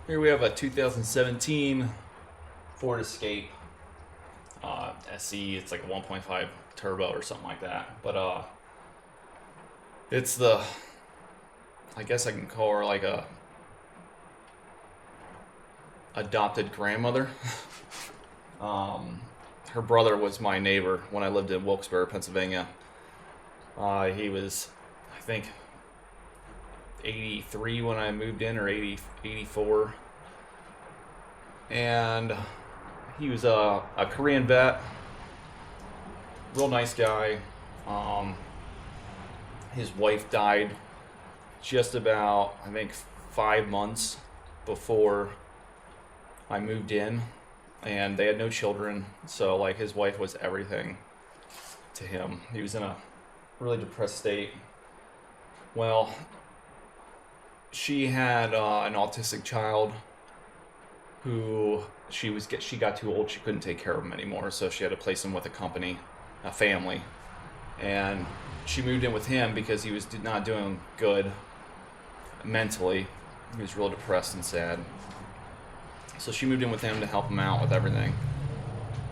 Here we have a 2017 Ford Escape SE. It's like a 1.5 turbo or something like that. But it's the, I guess I can call her like a adopted grandmother. Her brother was my neighbor when I lived in Wilkes-Barre, Pennsylvania. He was, I think, 83 when I moved in, or 84. And he was a Korean vet, real nice guy. His wife died just about, I think, 5 months before I moved in, and they had no children, so like his wife was everything to him. He was in a really depressed state. Well, she had an autistic child who she got too old. She couldn't take care of him anymore, so she had to place him with a company, a family, and she moved in with him because he was not doing good mentally. He was real depressed and sad. So she moved in with him to help him out with everything.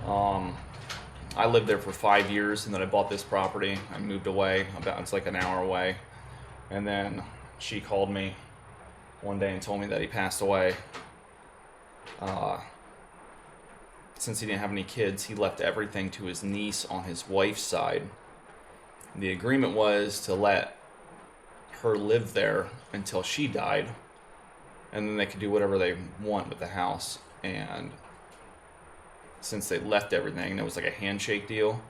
I lived there for 5 years, and then I bought this property. I moved away, it's like an hour away. And then she called me one day and told me that he passed away. Since he didn't have any kids, he left everything to his niece on his wife's side. The agreement was to let her live there until she died, and then they could do whatever they want with the house. And since they left everything, it was like a handshake deal.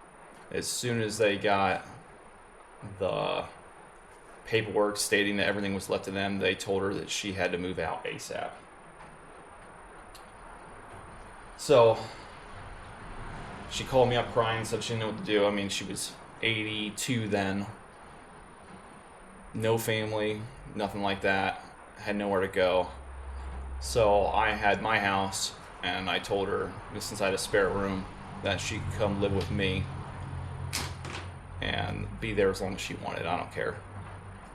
As soon as they got the paperwork stating that everything was left to them, they told her that she had to move out ASAP. So she called me up crying, said she didn't know what to do. I mean, she was 82 then, no family, nothing like that, had nowhere to go. So I had my house, and I told her, since I had a spare room, that she could come live with me and be there as long as she wanted. I don't care,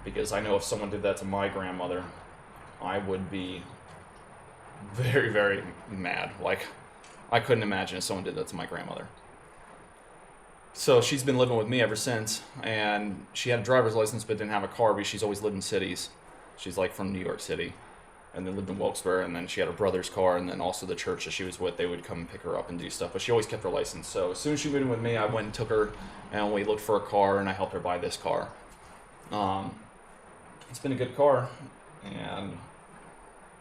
because I know if someone did that to my grandmother, I would be very, very mad. Like, I couldn't imagine if someone did that to my grandmother. So she's been living with me ever since, and she had a driver's license but didn't have a car because she's always lived in cities. She's like from New York City, and then lived in Wilkes-Barre, and then she had her brother's car, and then also the church that she was with, they would come and pick her up and do stuff, but she always kept her license. So as soon as she moved in with me, I went and took her, and we looked for a car, and I helped her buy this car. It's been a good car, and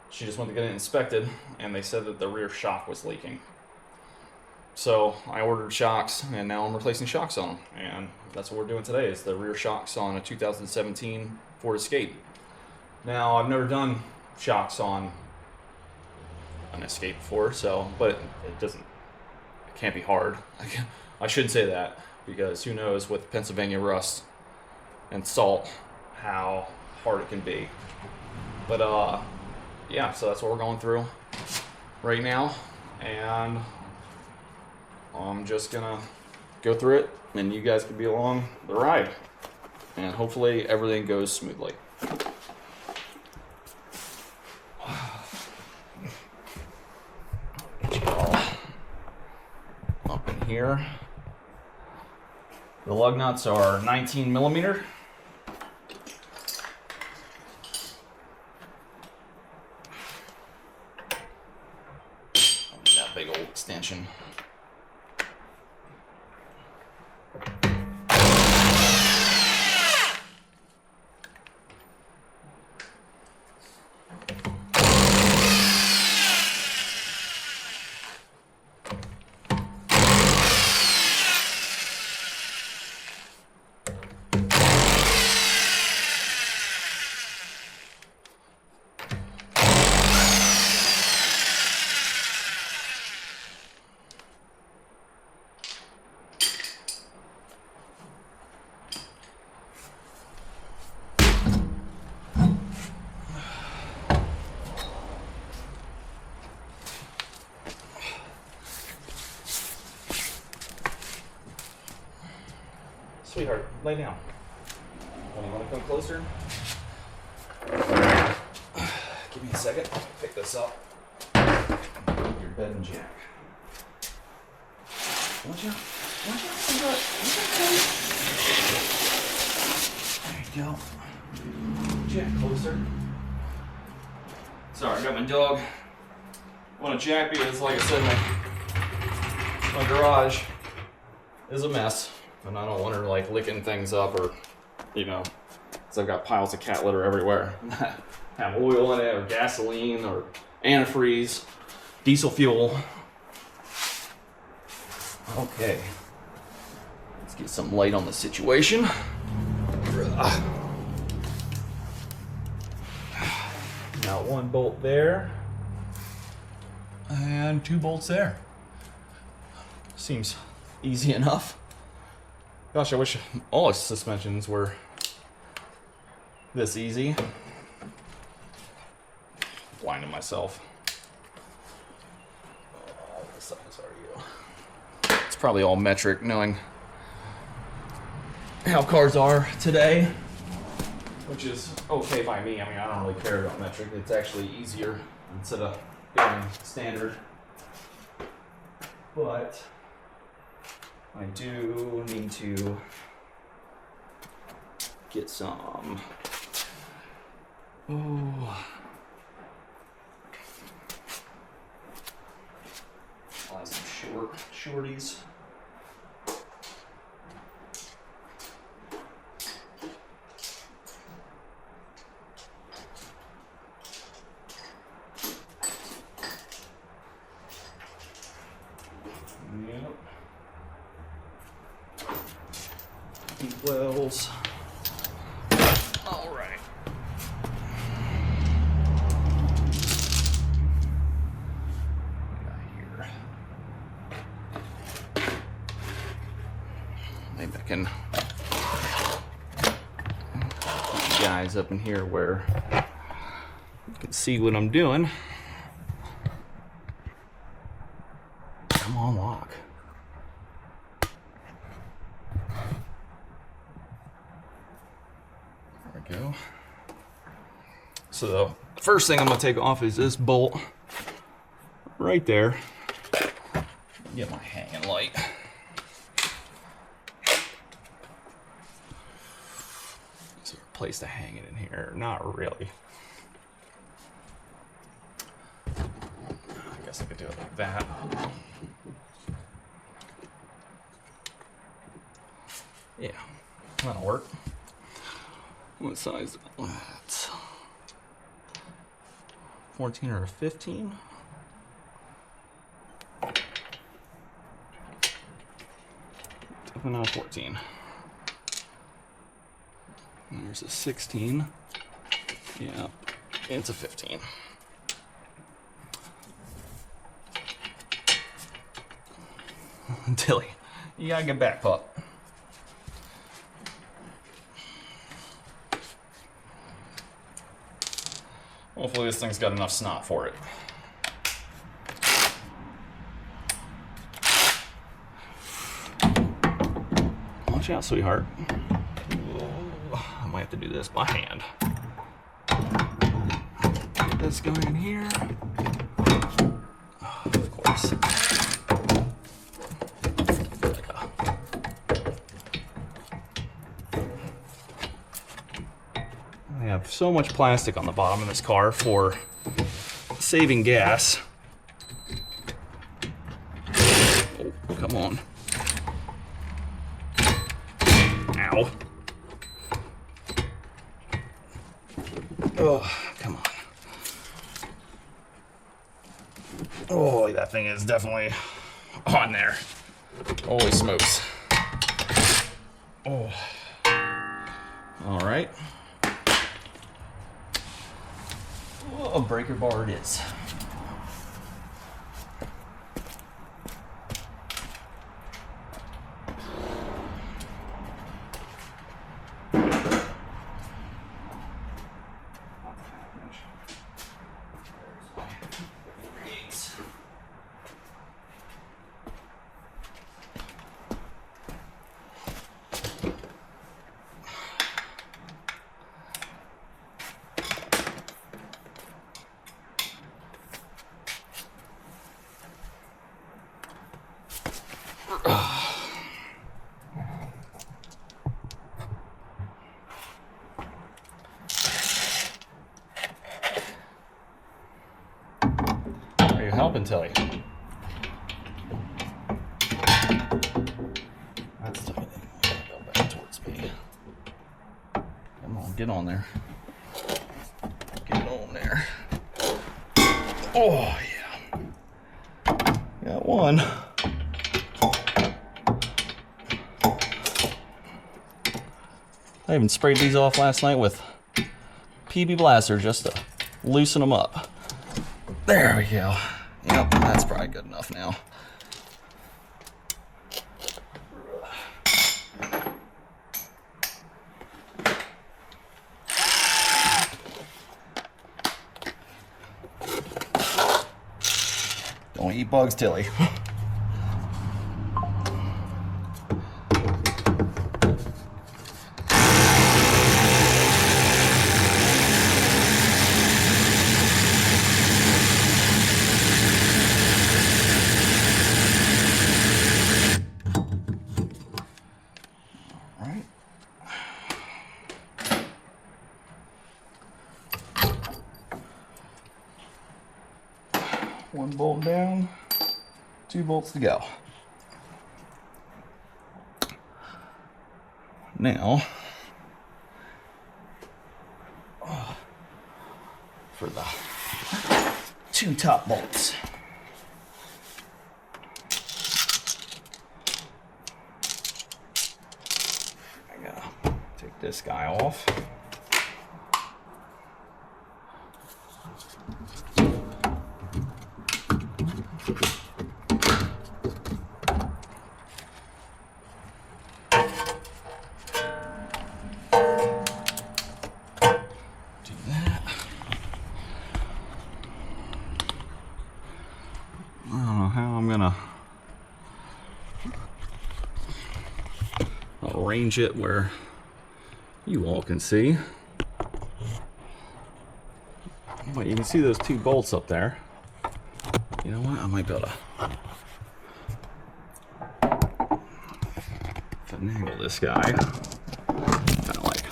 she just went to get it inspected, and they said that the rear shock was leaking. So I ordered shocks, and now I'm replacing shocks on them, and that's what we're doing today, is the rear shocks on a 2017 Ford Escape. Now, I've never done shocks on an Escape before, but it can't be hard. I shouldn't say that, because who knows with Pennsylvania rust and salt how hard it can be. But yeah, so that's what we're going through right now, and I'm just gonna go through it, and you guys can be along the ride, and hopefully everything goes smoothly. Get you all up in here. The lug nuts are 19 millimeter. That big old extension. Sweetheart, lay down. You want to come closer? Give me a second. I'll pick this up. Your bed and jack. Watch out. Watch out. There you go. Jack closer. Sorry, I got my dog. Want to jack because, like I said, my garage is a mess, and I don't want her like licking things up or, because I've got piles of cat litter everywhere. Have oil in it, or gasoline, or antifreeze, diesel fuel. Okay, let's get some light on the situation. Now 1 bolt there, and 2 bolts there. Seems easy enough. Gosh, I wish all suspensions were this easy. Blinding myself. What size are you? It's probably all metric, knowing how cars are today, which is okay by me. I mean, I don't really care about metric. It's actually easier instead of going standard. But I do need to get some. Buy some shorties. Yep. Deep wells. All right. Maybe I can put you guys up in here where you can see what I'm doing. Come on, walk. There we go. So the first thing I'm going to take off is this bolt right there. Get my hanging light. Is there a place to hang it in here? Not really. I guess I could do it like that. Yeah, that'll work. What size is that? 14 or a 15? Definitely not a 14. And there's a 16. Yeah, it's a 15. Tilly, you gotta get back, pup. Hopefully this thing's got enough snot for it. Watch out, sweetheart. I might have to do this by hand. Get this going in here. Oh, of course. I have so much plastic on the bottom of this car for saving gas. Oh, come on. Ow. Oh, come on. Oh, that thing is definitely on there. Holy smokes. Oh. All right. Oh, breaker bar it is. helping tell you. That's tight. Go back towards me. Come on, get on there. Get on there. Oh, yeah. Got one. I even sprayed these off last night with PB Blaster just to loosen them up. There we go. Yep, that's probably good enough now. Don't eat bugs, Tilly. One bolt down, 2 bolts to go. Now, for the 2 top bolts. I gotta take this guy off. Arrange it where you all can see. But you can see those 2 bolts up there. You know what? I might be able to finagle this guy. Kind of like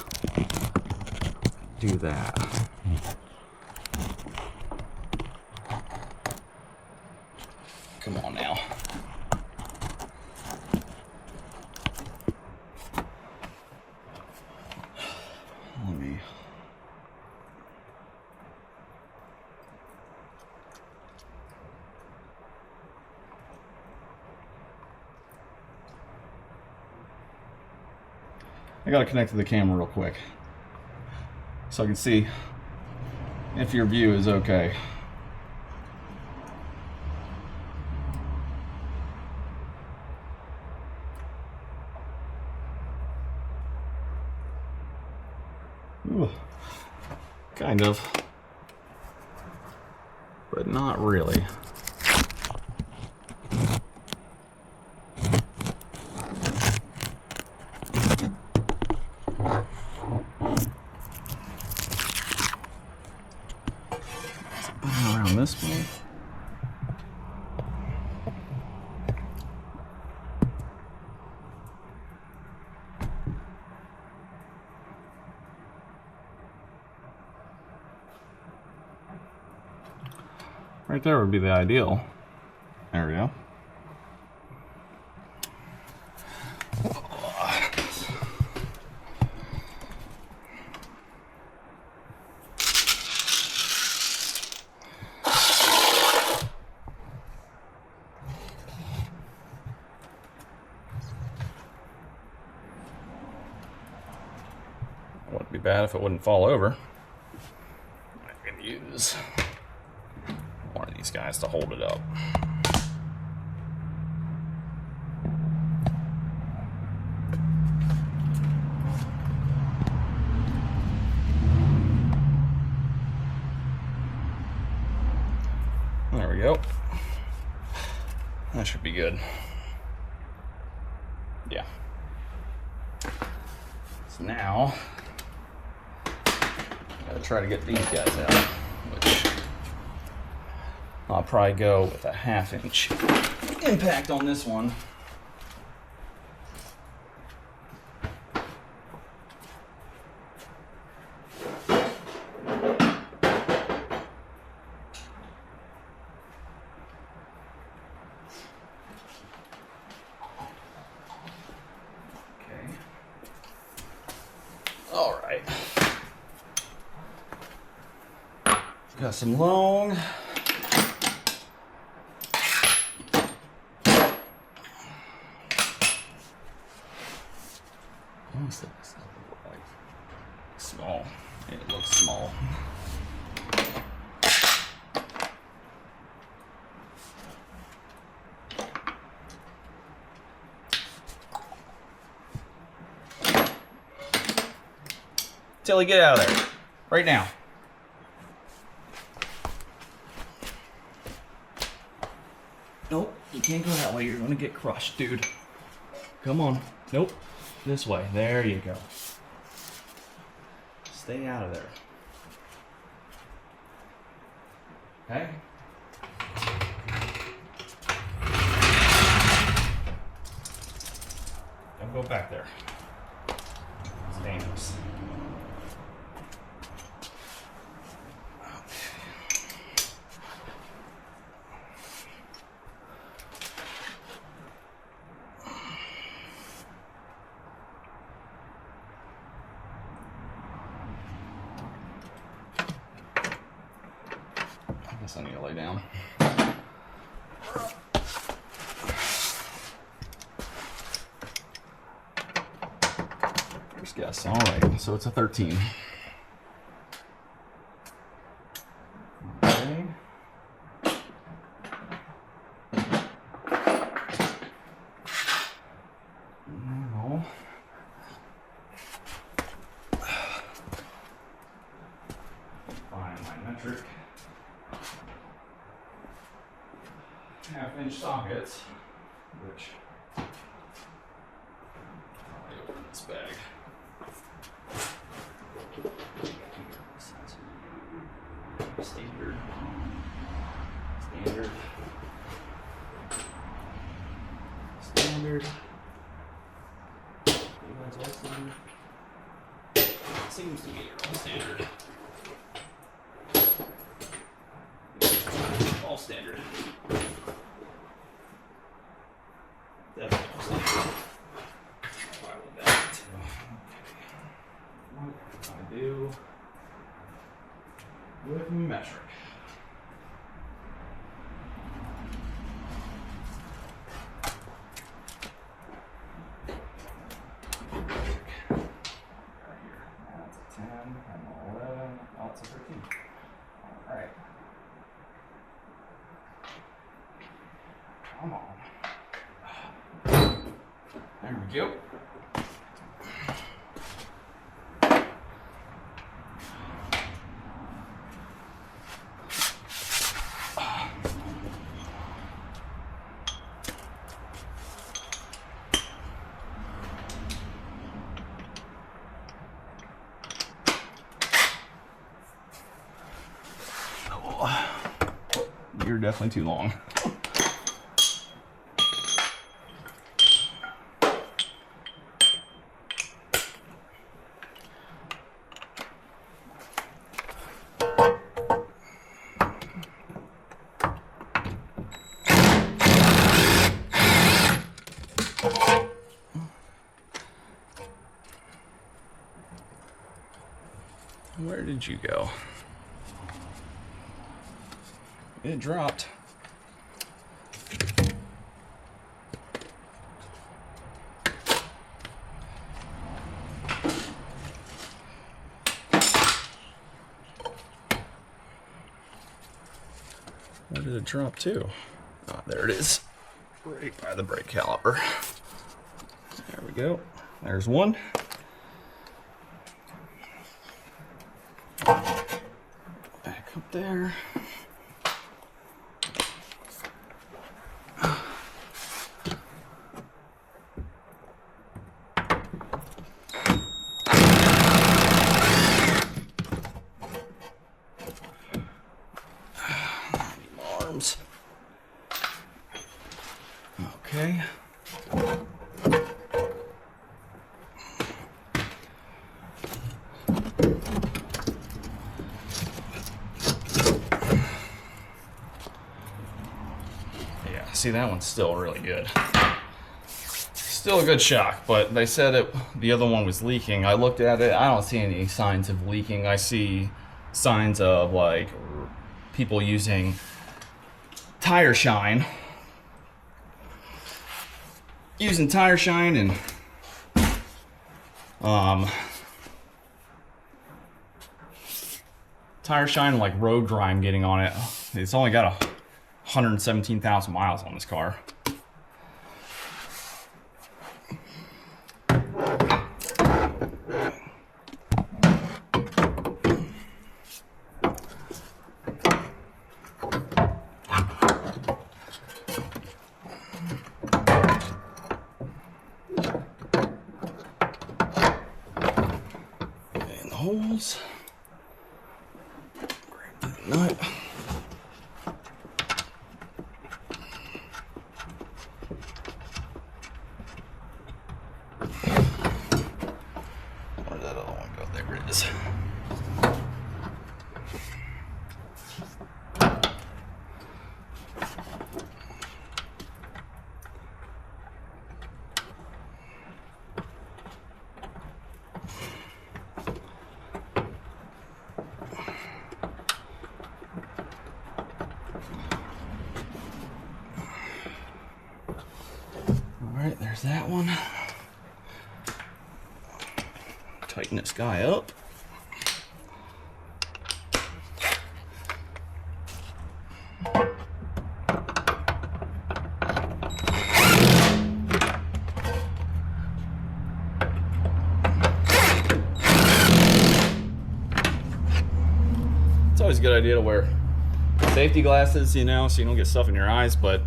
do that. Come on now. I gotta connect to the camera real quick so I can see if your view is okay. Ooh, kind of, but not really. Around this one. Right there would be the ideal. There we go. Wouldn't be bad if it wouldn't fall over. I can use one of these guys to hold it up. There we go. That should be good. Yeah. So now, gotta try to get these guys out, which I'll probably go with a 1/2 inch impact on this one. right. Got some long. Small. It looks small. Tilly, get out of there. Right now. Nope, you can't go that way. You're going to get crushed, dude. Come on. Nope. This way. There you go. Stay out of there. Okay? Don't go back there. It's dangerous. I guess I need to lay down. First guess. All right, so it's a 13. Okay. Now, find my metric. Half-inch sockets, which I'll open this bag. Standard. Seems to be your own standard. All standard. Definitely all standard. Why would that? What can I do with metric? Come on. There we go. You're definitely too long. Where did you go? It dropped. Where did it drop to? Ah, there it is. Right by the brake caliper. There we go. There's one. Back up there. Arms. Okay. Yeah, see, that one's still really good. Still a good shock, but they said the other one was leaking. I looked at it. I don't see any signs of leaking. I see signs of like people using tire shine. Using tire shine and like road grime getting on it. It's only got 117,000 miles on this car. And the holes. Grab that nut. Where did that other one go? There it is. Alright, there's that one. Tighten this guy up. It's always a good idea to wear safety glasses, you know, so you don't get stuff in your eyes, but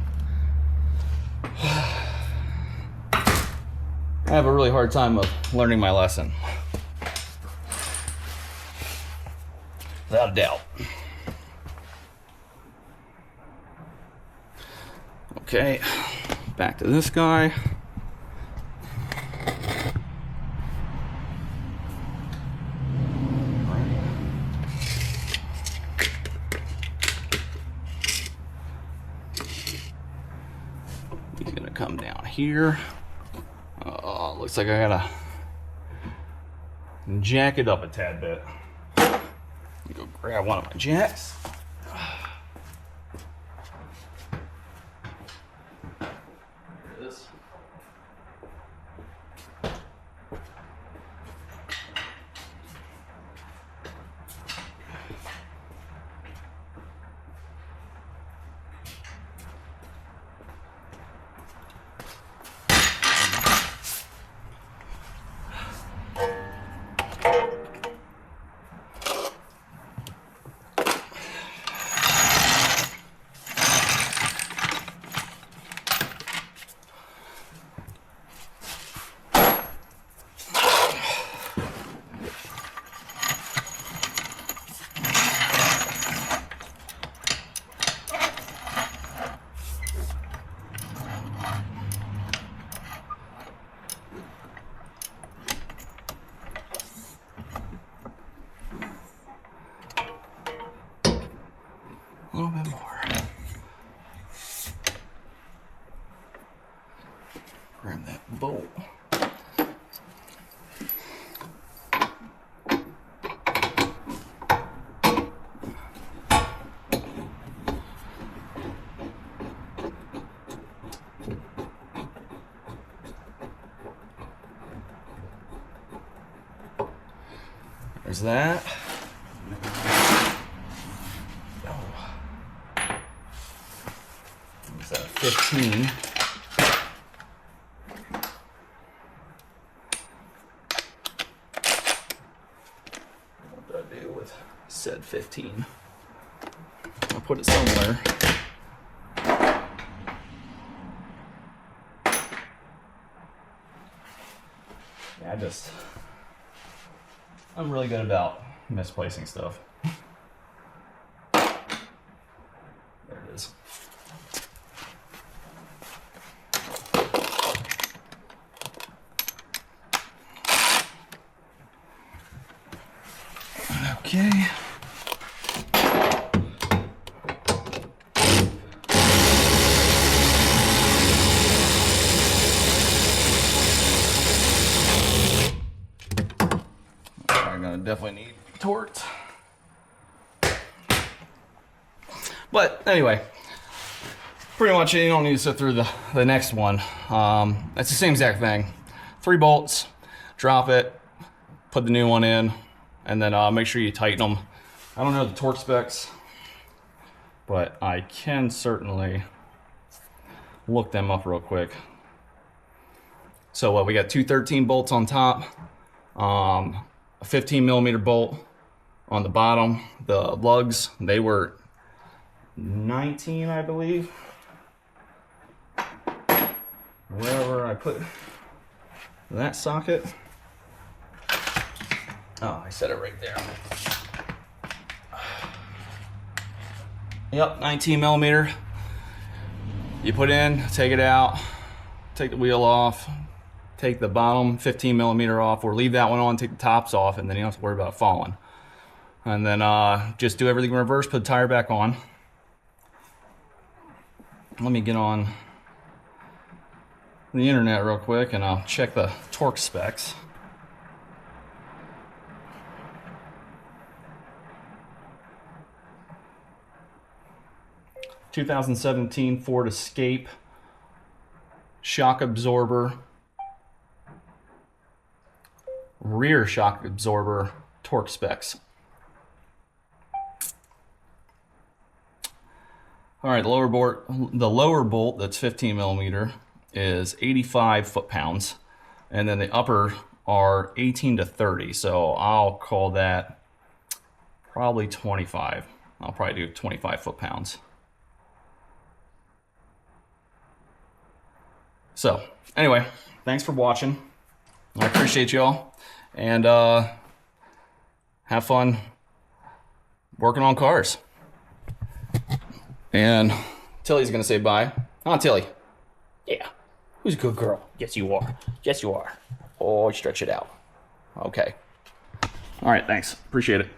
I have a really hard time of learning my lesson. Without a doubt. Okay, back to this guy. He's gonna come down here. Looks like I gotta jack it up a tad bit. Go grab one of my jacks. There it is. A little bit more. Grab that bolt. There's that. Is that 15? What did I do with said 15? I'll put it somewhere. Yeah, I'm really good about misplacing stuff. There it is. Okay. definitely need torqued. But anyway, pretty much you don't need to sit through the next one. It's the same exact thing. 3 bolts, drop it, put the new one in, and then make sure you tighten them. I don't know the torque specs, but I can certainly look them up real quick. So we got 2 13 bolts on top, a 15 millimeter bolt on the bottom. The lugs, they were 19, I believe. Wherever I put that socket. Oh, I set it right there. Yep, 19 millimeter. You put in, take it out, take the wheel off, take the bottom 15 millimeter off, or leave that one on, take the tops off, and then you don't have to worry about falling. And then just do everything in reverse, put the tire back on. Let me get on the internet real quick and I'll check the torque specs. (2017) Ford Escape, shock absorber, rear shock absorber torque specs. All right, the lower bolt that's 15 millimeter is 85 foot-pounds, and then the upper are 18 to 30. So I'll call that probably 25. I'll probably do 25 foot-pounds. So anyway, thanks for watching. I appreciate y'all, and have fun working on cars. And Tilly's gonna say bye. Huh, Tilly? Yeah. Who's a good girl? Yes, you are. Yes, you are. Oh, stretch it out. Okay. All right, thanks. Appreciate it.